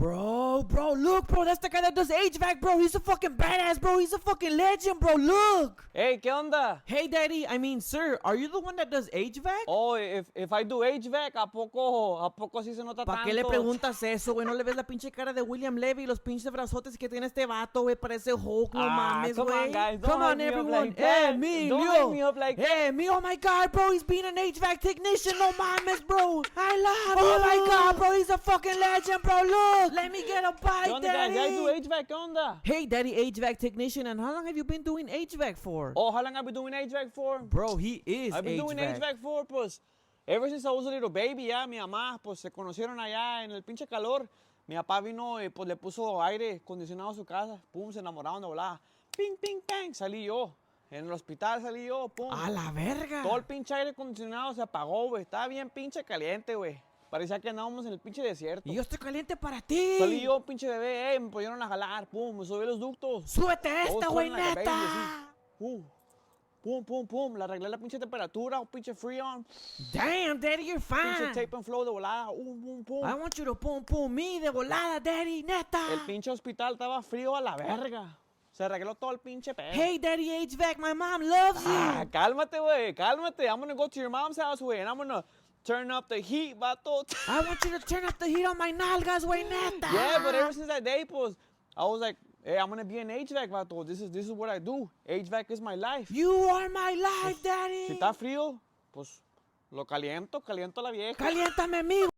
Bro, look, bro. That's the guy that does HVAC, bro. He's a fucking badass, bro. He's a fucking legend, bro. Look. Hey, ¿qué onda? Hey, daddy. I mean, sir, are you the one that does HVAC? Oh, if I do HVAC, ¿a poco sí se nota ¿Para tanto? qué le preguntas eso, güey? ¿No le ves la pinche cara de William Levy y los pinches brazotes que tiene este vato, güey? Parece Hulk, no mames, come güey. on, guys. Don't Come on, hype me up everyone. like that. Emilio. Don't hype me up like that. Hey, me, oh my God, bro. He's being an HVAC technician. No mames, bro. I love you. Oh my God, bro. He's a fucking legend, bro. Look. Let me get a bite, ¿Qué onda, guys? daddy. I do HVAC, ¿qué onda? Hey, daddy, HVAC technician. And how long have you been doing HVAC for? Oh, how long have I been doing HVAC for? Bro, he is I've been doing HVAC for, pues, ever since I was a little baby, ya, mi mamá, pues, se conocieron allá en el pinche calor. Mi papá vino y, pues, le puso aire acondicionado a su casa. Pum, se enamoraron de volada. Ping, ping, ping, salí yo. En el hospital salí yo, pum. A la verga. Todo el pinche aire acondicionado se apagó, güey. Estaba bien pinche caliente, güey. Parecía que andábamos en el pinche desierto. Y yo estoy caliente para ti. Salí yo, pinche bebé, me pusieron a jalar, pum, me subí los ductos. Súbete esta, güey, Like a baby, neta. así. Pum, le arreglé la pinche temperatura, un pinche freon, Damn, daddy, you're pinche fine. tape and flow de volada, pum. I want you to pum me de volada, daddy, neta. El pinche hospital estaba frío a la verga. Se arregló todo el pinche pedo. Hey, daddy HVAC, my mom loves you. Cálmate, güey, cálmate. I'm gonna go to your mom's house, güey, and I'm gonna turn up the heat, vato. I want you to turn up the heat on my nalgas, güey, neta. Yeah, but ever since that day, pues, I was like, hey, I'm gonna be an HVAC, vato. This is what I do. HVAC is my life. You are my life, daddy. Si está frío, pues, lo caliento la vieja. Caliéntame, amigo.